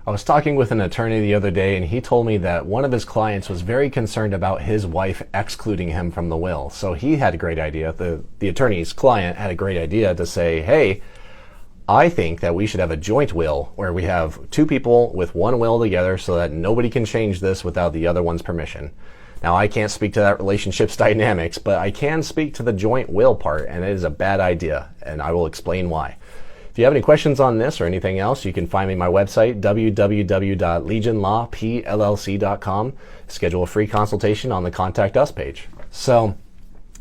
I was talking with an attorney the other day, and he told me that one of his clients was very concerned about his wife excluding him from the will. So he had a great idea. The attorney's client had a great idea to say, hey, I think that we should have a joint will where we have two people with one will together so that nobody can change this without the other one's permission. Now, I can't speak to that relationship's dynamics, but I can speak to the joint will part, and it is a bad idea, and I will explain why. If you have any questions on this or anything else, you can find me at my website, www.legionlawpllc.com. Schedule a free consultation on the Contact Us page. So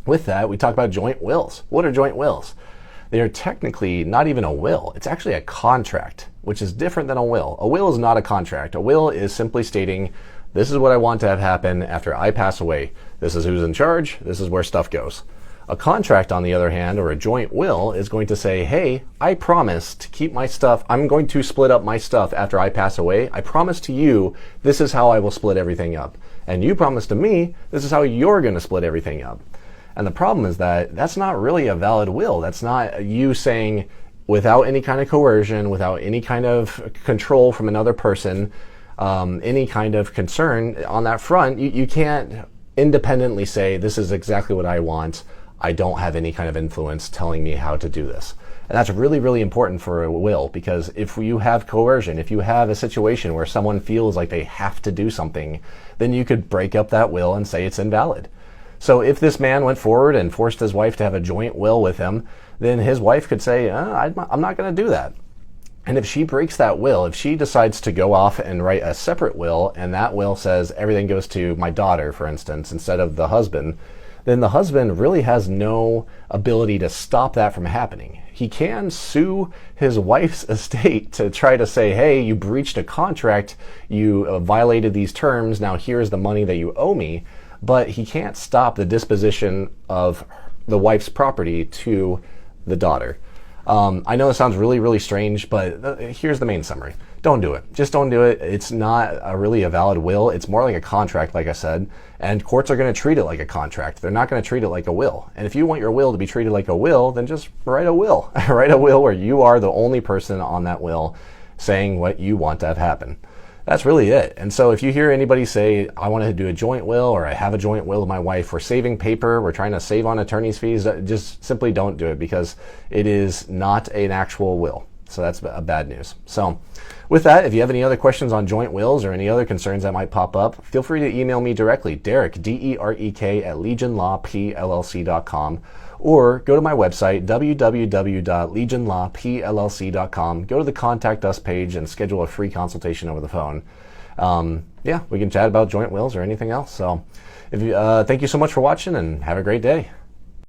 with that, we talk about joint wills. What are joint wills? They are technically not even a will. It's actually a contract, which is different than a will. A will is not a contract. A will is simply stating, this is what I want to have happen after I pass away. This is who's in charge. This is where stuff goes. A contract, on the other hand, or a joint will, is going to say, hey, I promise to keep my stuff. I'm going to split up my stuff after I pass away. I promise to you, this is how I will split everything up. And you promise to me, this is how you're going to split everything up. And the problem is that that's not really a valid will. That's not you saying, without any kind of coercion, without any kind of control from another person, any kind of concern on that front, you can't independently say, this is exactly what I want. I don't have any kind of influence telling me how to do this. And that's really, really important for a will, because if you have coercion, if you have a situation where someone feels like they have to do something, then you could break up that will and say it's invalid. So if this man went forward and forced his wife to have a joint will with him, then his wife could say, I'm not going to do that. And if she breaks that will, if she decides to go off and write a separate will, and that will says everything goes to my daughter, for instance, instead of the husband, then the husband really has no ability to stop that from happening. He can sue his wife's estate to try to say, hey, you breached a contract, you violated these terms, now here's the money that you owe me, but he can't stop the disposition of the wife's property to the daughter. I know it sounds really, really strange, but here's the main summary. Don't do it. Just don't do it. It's not really a valid will. It's more like a contract, like I said, and courts are going to treat it like a contract. They're not going to treat it like a will. And if you want your will to be treated like a will, then just write a will. Write a will where you are the only person on that will saying what you want to have happen. That's really it. And so if you hear anybody say, I want to do a joint will, or I have a joint will with my wife, we're saving paper, we're trying to save on attorney's fees, just simply don't do it, because it is not an actual will. So that's bad news. So with that, if you have any other questions on joint wills or any other concerns that might pop up, feel free to email me directly, Derek, D-E-R-E-K, at legionlawpllc.com, or go to my website, www.legionlawpllc.com. Go to the Contact Us page and schedule a free consultation over the phone. Yeah, we can chat about joint wills or anything else. So thank you so much for watching, and have a great day.